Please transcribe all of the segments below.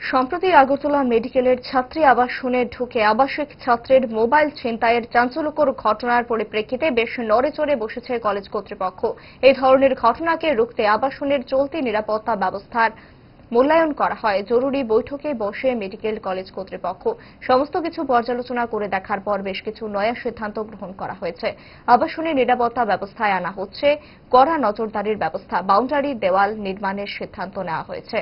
সম্প্রতি আগরতলা মেডিকেলের ছাত্রী আবাসনে ঢুকে আবাসিক ছাত্রের মোবাইল ছিনতাইয়ের চাঞ্চল্যকর ঘটনার পরিপ্রেক্ষিতে বেশ নড়েচড়ে বসেছে কলেজ কর্তৃপক্ষ। এই ধরনের ঘটনাকে রুখতে আবাসনের চলতি নিরাপত্তা ব্যবস্থার মূল্যায়ন করা হয়। জরুরি বৈঠকে বসে মেডিকেল কলেজ কর্তৃপক্ষ সমস্ত কিছু পর্যালোচনা করে দেখার পর বেশ কিছু নয়া সিদ্ধান্ত গ্রহণ করা হয়েছে। আবাসনের নিরাপত্তা ব্যবস্থায় আনা হচ্ছে কড়া নজরদারির ব্যবস্থা। বাউন্ডারি দেওয়াল নির্মাণের সিদ্ধান্ত নেওয়া হয়েছে।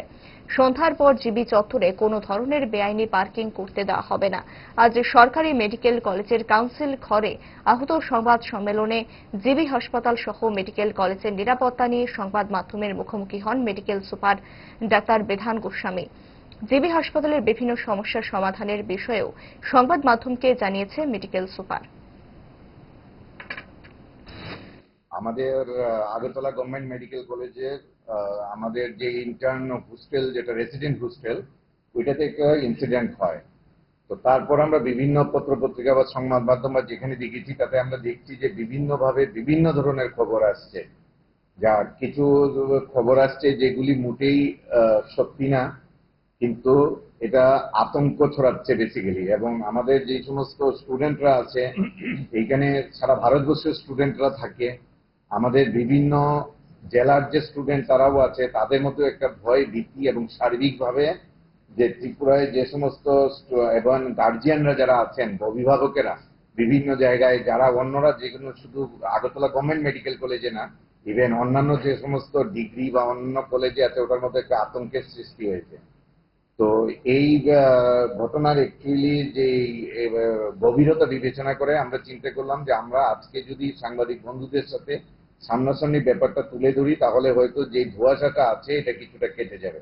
সন্ধ্যার পর জিবি চত্বরে কোনো ধরনের বেআইনি পার্কিং করতে দেওয়া হবে না। আজ সরকারি মেডিকেল কলেজের কাউন্সিল ঘরে আহত সংবাদ সম্মেলনে জিবি হাসপাতাল সহ মেডিকেল কলেজের নিরাপত্তা নিয়ে সংবাদ মাধ্যমের মুখোমুখি হন মেডিকেল সুপার ডাক্তার বিধান গোস্বামী। জিবি হাসপাতালের বিভিন্ন সমস্যার সমাধানের বিষয়েও সংবাদ মাধ্যমকে জানিয়েছে মেডিকেল সুপার। আমাদের আগরতলা গভর্নমেন্ট মেডিকেল কলেজের আমাদের যে ইন্টার্ন হোস্টেল, যেটা রেসিডেন্ট হোস্টেল, ওইটাতে একটা ইনসিডেন্ট হয়। তো তারপর আমরা বিভিন্ন পত্রপত্রিকা বা সংবাদ মাধ্যম বা যেখানে দেখেছি, তাতে আমরা দেখছি যে বিভিন্নভাবে বিভিন্ন ধরনের খবর আসছে। যা কিছু খবর আসছে যেগুলি মোটেই সত্যি না, কিন্তু এটা আতঙ্ক ছড়াচ্ছে বেসিক্যালি। এবং আমাদের যে সমস্ত স্টুডেন্টরা আছে এইখানে, সারা ভারতবর্ষের স্টুডেন্টরা থাকে, আমাদের বিভিন্ন জেলার যে স্টুডেন্ট তারাও আছে, তাদের মধ্যে একটা ভয় ভীতি এবং সার্বিকভাবে যে ত্রিপুরায় যে সমস্ত এবং গার্জিয়ানরা যারা আছেন, অভিভাবকেরা বিভিন্ন জায়গায়, যারা অন্যরা যেগুলো শুধু আগরতলা গভর্নমেন্ট মেডিকেল কলেজে না, ইভেন অন্যান্য যে সমস্ত ডিগ্রি বা অন্য কলেজে আছে, ওটার মধ্যে একটা আতঙ্কের সৃষ্টি হয়েছে। তো এই ঘটনার অ্যাকচুয়ালি যে গভীরতা বিবেচনা করে আমরা চিন্তা করলাম যে আমরা আজকে যদি সাংবাদিক বন্ধুদের সাথে সামনাসামনি ব্যাপারটা তুলে ধরি, তাহলে হয়তো যে ধোঁয়াশাটা আছে এটা কিছুটা কেটে যাবে।